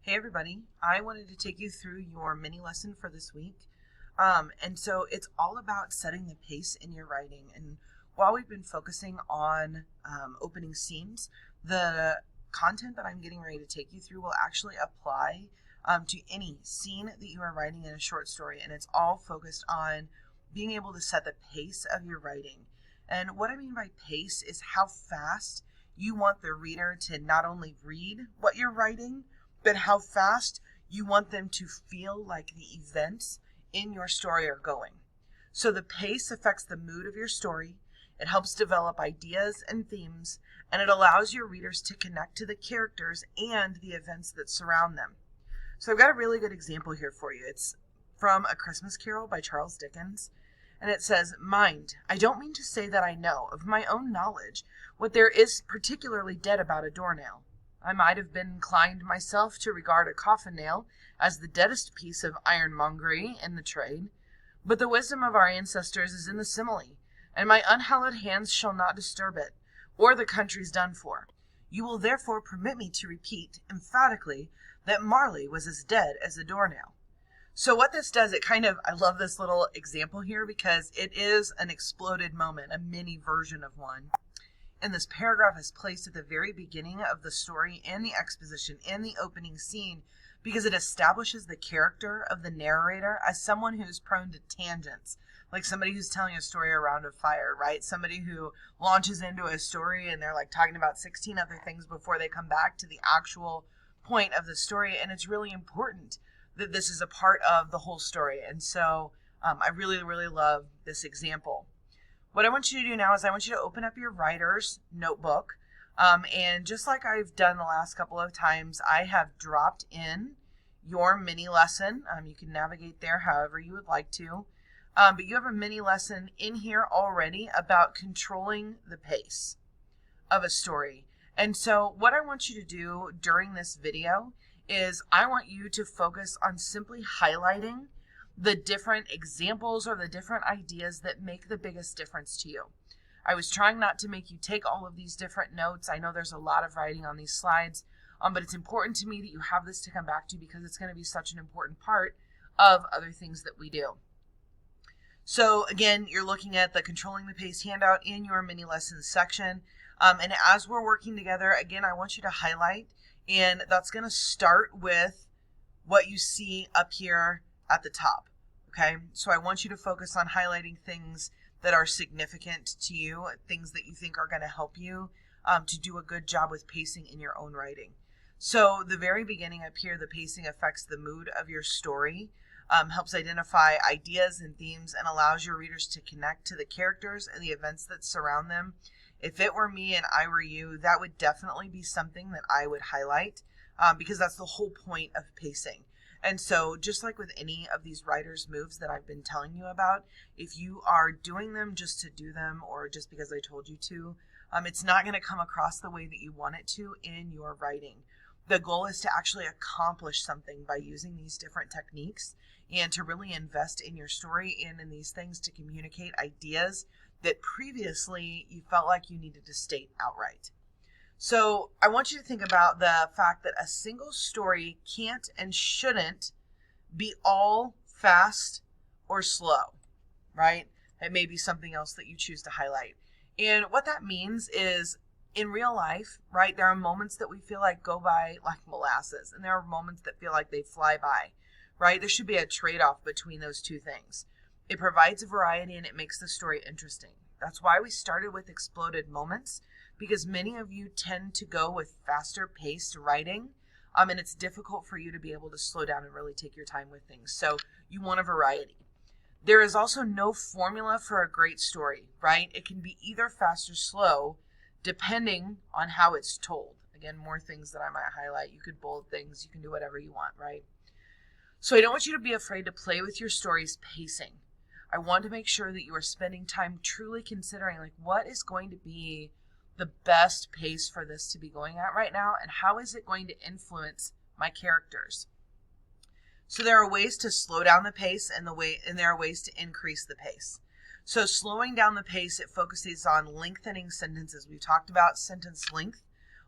Hey everybody, I wanted to take you through your mini lesson for this week. And so it's all about setting the pace in your writing. And while we've been focusing on opening scenes, the content that I'm getting ready to take you through will actually apply to any scene that you are writing in a short story. And it's all focused on being able to set the pace of your writing. And what I mean by pace is how fast you want the reader to not only read what you're writing, but how fast you want them to feel like the events in your story are going. So the pace affects the mood of your story. It helps develop ideas and themes, and it allows your readers to connect to the characters and the events that surround them. So I've got a really good example here for you. It's from A Christmas Carol by Charles Dickens. And it says, "Mind, I don't mean to say that I know, of my own knowledge, what there is particularly dead about a doornail. I might have been inclined myself to regard a coffin nail as the deadest piece of ironmongery in the trade, but the wisdom of our ancestors is in the simile, and my unhallowed hands shall not disturb it, or the country's done for. You will therefore permit me to repeat emphatically that Marley was as dead as a doornail." So what this does, I love this little example here because it is an exploded moment, a mini version of one. And this paragraph is placed at the very beginning of the story and the exposition and the opening scene because it establishes the character of the narrator as someone who's prone to tangents, like somebody who's telling a story around a fire, right? Somebody who launches into a story and they're like talking about 16 other things before they come back to the actual point of the story. And it's really important that this is a part of the whole story. And so I really, really love this example. What I want you to do now is I want you to open up your writer's notebook. And just like I've done the last couple of times, I have dropped in your mini lesson. You can navigate there however you would like to. But you have a mini lesson in here already about controlling the pace of a story. And so what I want you to do during this video is I want you to focus on simply highlighting the different examples or the different ideas that make the biggest difference to you. I was trying not to make you take all of these different notes. I know there's a lot of writing on these slides, but it's important to me that you have this to come back to because it's going to be such an important part of other things that we do. So again, you're looking at the Controlling the Pace handout in your mini lessons section. And as we're working together, again, I want you to highlight, and that's going to start with what you see up here at the top. Okay, so I want you to focus on highlighting things that are significant to you, things that you think are going to help you to do a good job with pacing in your own writing. So the very beginning up here, the pacing affects the mood of your story, helps identify ideas and themes, and allows your readers to connect to the characters and the events that surround them. If it were me and I were you, that would definitely be something that I would highlight because that's the whole point of pacing. And so just like with any of these writer's moves that I've been telling you about, if you are doing them just to do them or just because I told you to, it's not going to come across the way that you want it to in your writing. The goal is to actually accomplish something by using these different techniques and to really invest in your story and in these things to communicate ideas that previously you felt like you needed to state outright. So I want you to think about the fact that a single story can't and shouldn't be all fast or slow, right? It may be something else that you choose to highlight. And what that means is in real life, right, there are moments that we feel like go by like molasses, and there are moments that feel like they fly by, right? There should be a trade-off between those two things. It provides a variety and it makes the story interesting. That's why we started with exploded moments, because many of you tend to go with faster paced writing, and it's difficult for you to be able to slow down and really take your time with things. So you want a variety. There is also no formula for a great story, right? It can be either fast or slow, depending on how it's told. Again, more things that I might highlight. You could bold things. You can do whatever you want, right? So I don't want you to be afraid to play with your story's pacing. I want to make sure that you are spending time truly considering, like, what is going to be the best pace for this to be going at right now, and how is it going to influence my characters? So there are ways to slow down the pace and there are ways to increase the pace. So slowing down the pace, it focuses on lengthening sentences. We've talked about sentence length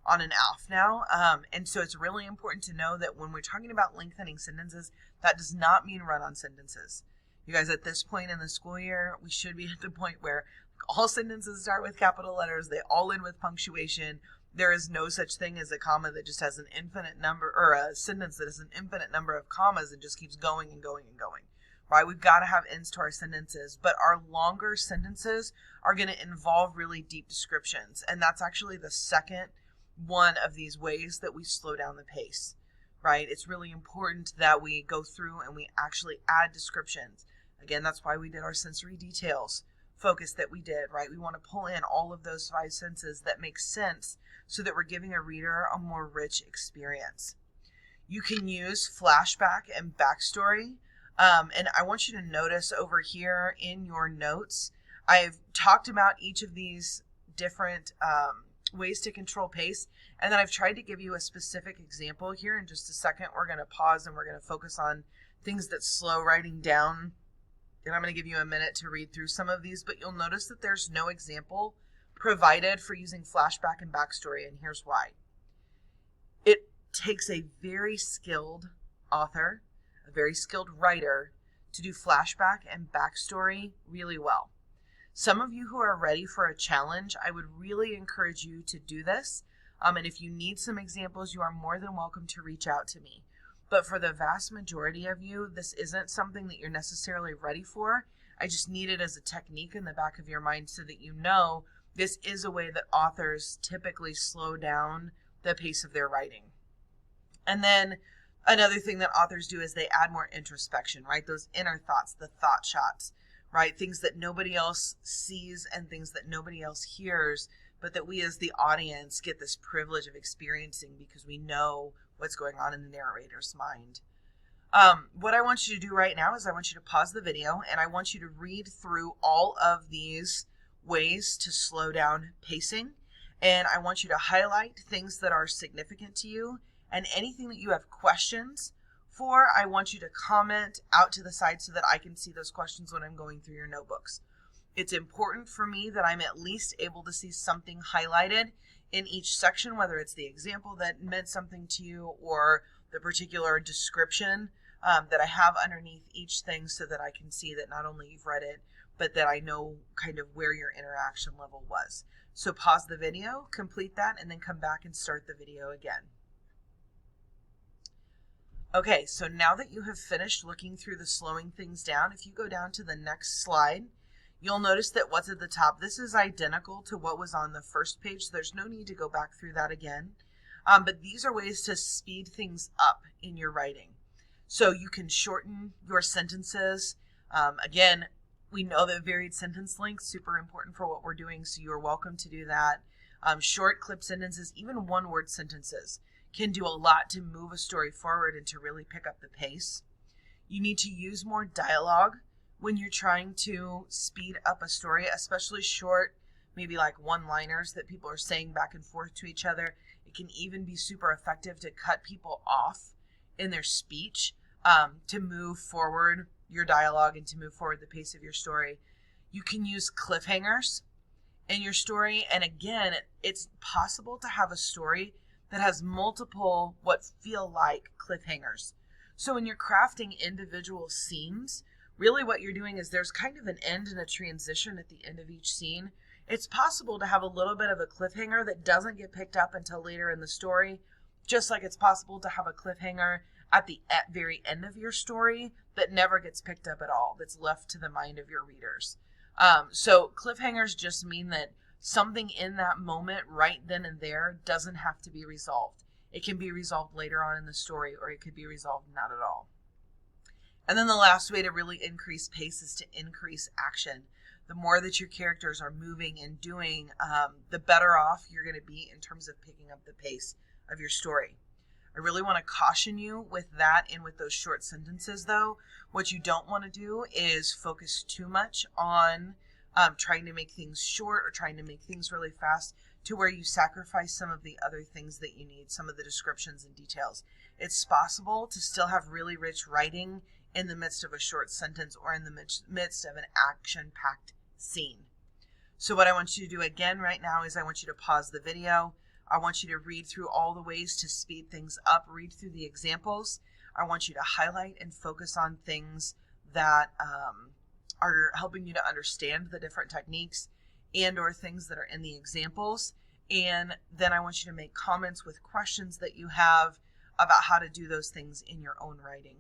on an ALF now. And so it's really important to know that when we're talking about lengthening sentences, that does not mean run-on sentences. You guys, at this point in the school year, we should be at the point where all sentences start with capital letters. They all end with punctuation. There is no such thing as a comma that just has an infinite number, or a sentence that has an infinite number of commas and just keeps going and going and going, right? We've got to have ends to our sentences, but our longer sentences are going to involve really deep descriptions. And that's actually the second one of these ways that we slow down the pace, right? It's really important that we go through and we actually add descriptions. Again, that's why we did our sensory details focus that we did, right? We want to pull in all of those 5 senses that make sense so that we're giving a reader a more rich experience. You can use flashback and backstory. And I want you to notice over here in your notes, I've talked about each of these different ways to control pace. And then I've tried to give you a specific example here. In just a second, we're going to pause and we're going to focus on things that slow writing down. And I'm going to give you a minute to read through some of these, but you'll notice that there's no example provided for using flashback and backstory, and here's why. It takes a very skilled author, a very skilled writer, to do flashback and backstory really well. Some of you who are ready for a challenge, I would really encourage you to do this. And if you need some examples, you are more than welcome to reach out to me. But for the vast majority of you, this isn't something that you're necessarily ready for. I just need it as a technique in the back of your mind so that you know this is a way that authors typically slow down the pace of their writing. And then another thing that authors do is they add more introspection, right? Those inner thoughts, the thought shots, right? Things that nobody else sees and things that nobody else hears, but that we as the audience get this privilege of experiencing because we know what's going on in the narrator's mind. What I want you to do right now is I want you to pause the video and I want you to read through all of these ways to slow down pacing. And I want you to highlight things that are significant to you, and anything that you have questions for, I want you to comment out to the side so that I can see those questions when I'm going through your notebooks. It's important for me that I'm at least able to see something highlighted in each section, whether it's the example that meant something to you or the particular description that I have underneath each thing so that I can see that not only you've read it, but that I know kind of where your interaction level was. So pause the video, complete that, and then come back and start the video again. Okay, so now that you have finished looking through the slowing things down, if you go down to the next slide, you'll notice that what's at the top, this is identical to what was on the first page, so there's no need to go back through that again. But these are ways to speed things up in your writing. So you can shorten your sentences. Again, we know that varied sentence length is super important for what we're doing, so you're welcome to do that. Short clip sentences, even one-word sentences, can do a lot to move a story forward and to really pick up the pace. You need to use more dialogue when you're trying to speed up a story, especially short, maybe like one-liners that people are saying back and forth to each other. It can even be super effective to cut people off in their speech to move forward your dialogue and to move forward the pace of your story. You can use cliffhangers in your story. And again, it's possible to have a story that has multiple what feel like cliffhangers. So when you're crafting individual scenes, really what you're doing is there's kind of an end and a transition at the end of each scene. It's possible to have a little bit of a cliffhanger that doesn't get picked up until later in the story, just like it's possible to have a cliffhanger at the very end of your story that never gets picked up at all, that's left to the mind of your readers. So cliffhangers just mean that something in that moment right then and there doesn't have to be resolved. It can be resolved later on in the story, or it could be resolved not at all. And then the last way to really increase pace is to increase action. The more that your characters are moving and doing, the better off you're going to be in terms of picking up the pace of your story. I really want to caution you with that and with those short sentences, though. What you don't want to do is focus too much on trying to make things short or trying to make things really fast to where you sacrifice some of the other things that you need, some of the descriptions and details. It's possible to still have really rich writing in the midst of a short sentence or in the midst of an action-packed scene. So what I want you to do again right now is I want you to pause the video. I want you to read through all the ways to speed things up, read through the examples. I want you to highlight and focus on things that are helping you to understand the different techniques and or things that are in the examples. And then I want you to make comments with questions that you have about how to do those things in your own writing.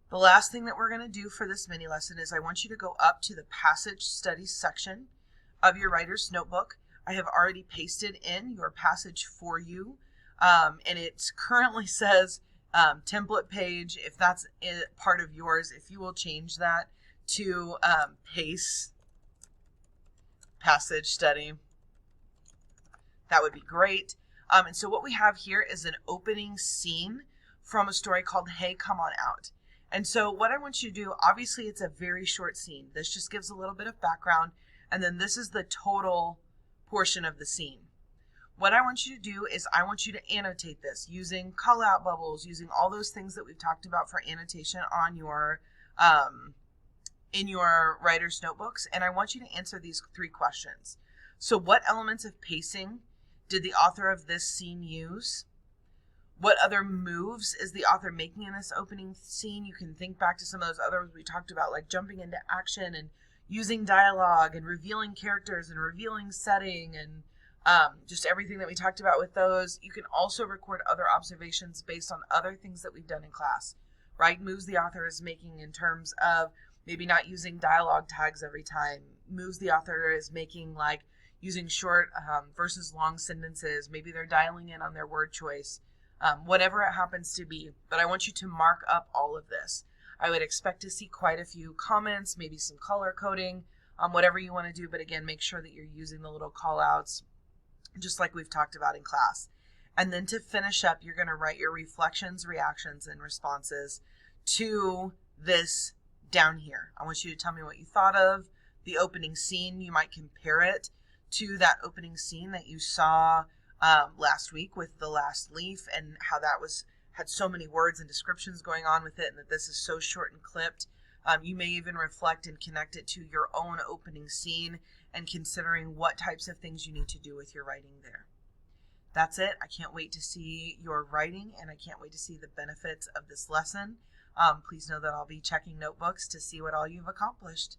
The last thing that we're going to do for this mini lesson is I want you to go up to the passage studies section of your writer's notebook. I have already pasted in your passage for you, and it currently says template page. If that's part of yours, if you will change that to PACE, passage study, that would be great. And so what we have here is an opening scene from a story called Hey, Come On Out. And so what I want you to do, obviously it's a very short scene. This just gives a little bit of background, and then this is the total portion of the scene. What I want you to do is I want you to annotate this using call out bubbles, using all those things that we've talked about for annotation on your in your writer's notebooks. And I want you to answer these 3 questions. So what elements of pacing did the author of this scene use? What other moves is the author making in this opening scene? You can think back to some of those others we talked about, like jumping into action and using dialogue and revealing characters and revealing setting and just everything that we talked about with those. You can also record other observations based on other things that we've done in class, right? Moves the author is making in terms of maybe not using dialogue tags every time. Moves the author is making, like using short versus long sentences. Maybe they're dialing in on their word choice. Whatever it happens to be. But I want you to mark up all of this. I would expect to see quite a few comments, maybe some color coding, whatever you want to do. But again, make sure that you're using the little call outs, just like we've talked about in class. And then to finish up, you're going to write your reflections, reactions, and responses to this down here. I want you to tell me what you thought of the opening scene. You might compare it to that opening scene that you saw last week with the last leaf, and how that had so many words and descriptions going on with it, and that this is so short and clipped. You may even reflect and connect it to your own opening scene and considering what types of things you need to do with your writing there. That's it. I can't wait to see your writing, and I can't wait to see the benefits of this lesson. Please know that I'll be checking notebooks to see what all you've accomplished.